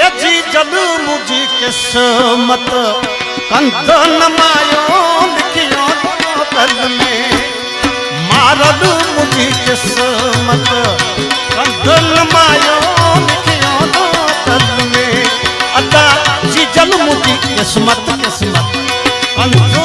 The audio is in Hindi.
ए जी जल मुझी किस्मत कंद नमायो लिखियो तल में मारल मुझी किस्मत कंद नमायो लिखियो तल में अदा जी जल मुझी किस्मत किस्मत कंद